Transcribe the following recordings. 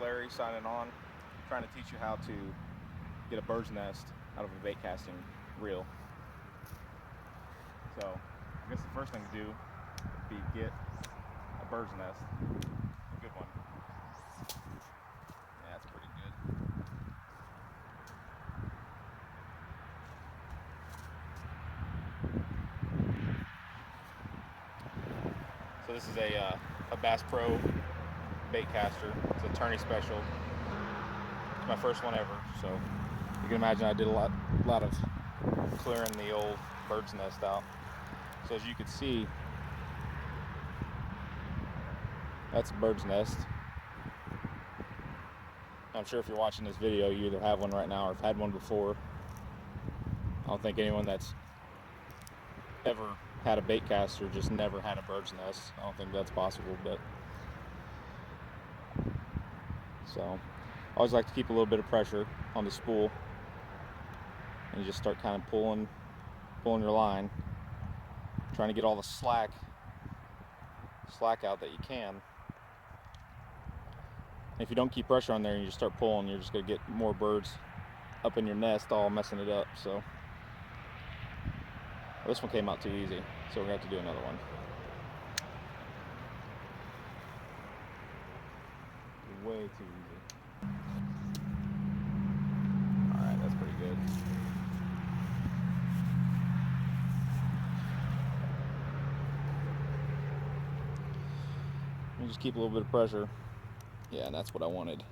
Larry signing on, trying to teach you how to get a bird's nest out of a bait casting reel. So I guess the first thing to do would be get a bird's nest, a good one. Yeah, that's pretty good. So this is a Bass Pro bait caster. It's a tourney special. It's my first one ever, so you can imagine I did a lot of clearing the old bird's nest out. So as you can see, that's a bird's nest. I'm sure if you're watching this video, you either have one right now or have had one before. I don't think anyone that's ever had a bait caster just never had a bird's nest. I don't think that's possible, but so I always like to keep a little bit of pressure on the spool, and you just start kind of pulling your line, trying to get all the slack out that you can. If you don't keep pressure on there and you just start pulling, you're just going to get more birds up in your nest, all messing it up. So this one came out too easy, so we're going to have to do another one. Way too easy. Alright, that's pretty good. You just keep a little bit of pressure. Yeah, and that's what I wanted.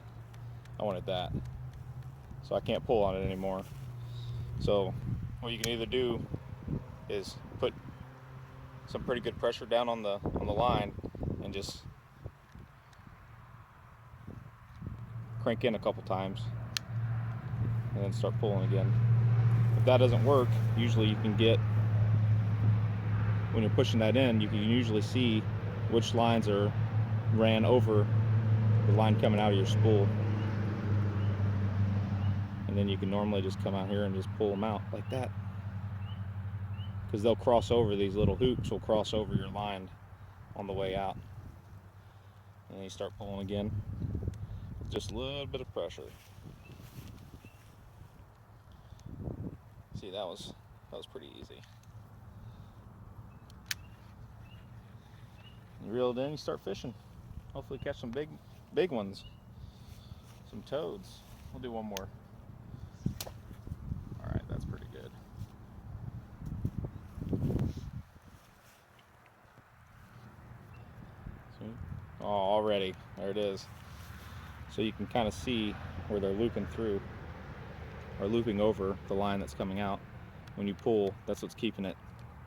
I wanted that. So I can't pull on it anymore. So what you can either do is put some pretty good pressure down on the line and just crank in a couple times and then start pulling again. If that doesn't work, usually you can get, when you're pushing that in, you can usually see which lines are ran over the line coming out of your spool, and then you can normally just come out here and just pull them out like that, because they'll cross over, these little hoops will cross over your line on the way out, and then you start pulling again with just a little bit of pressure. See, that was pretty easy. You reel it in, you start fishing. Hopefully catch some big ones, some toads. We'll do one more. All right, that's pretty good. See? Oh, already, there it is. So you can kind of see where they're looping through, or looping over the line that's coming out. When you pull, that's what's keeping it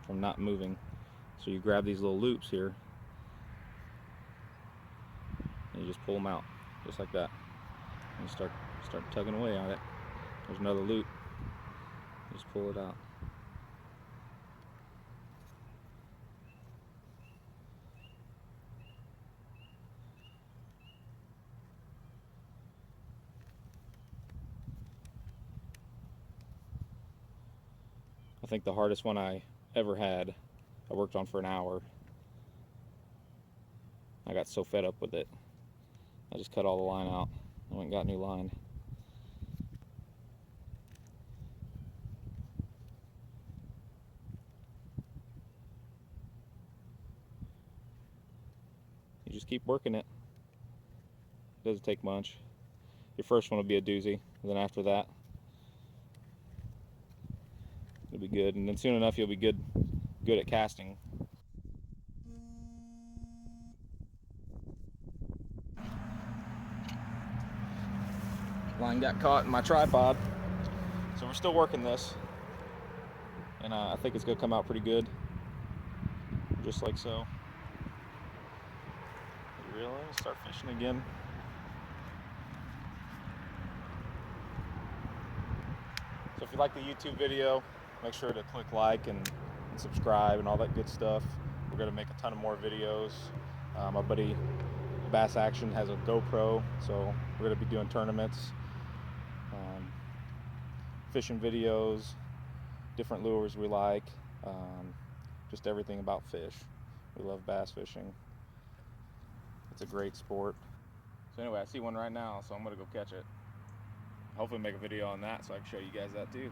from not moving. So you grab these little loops here, and you just pull them out, just like that. And you start tugging away on it. There's another loop. Just pull it out. I think the hardest one I ever had, I worked on for an hour. I got so fed up with it, I just cut all the line out. I went and got new line. You just keep working it. It doesn't take much. Your first one will be a doozy, and then after that, it'll be good. And then soon enough, you'll be good at casting. Line got caught in my tripod, so we're still working this, and I think it's gonna come out pretty good, just like so. You reel in, start fishing again. So if you like the YouTube video, make sure to click like and subscribe and all that good stuff. We're gonna make a ton of more videos. My buddy Bass Action has a GoPro, so we're gonna be doing tournaments, fishing videos, different lures we like, just everything about fish. We love bass fishing. It's a great sport. So anyway, I see one right now, so I'm gonna go catch it. Hopefully make a video on that so I can show you guys that too.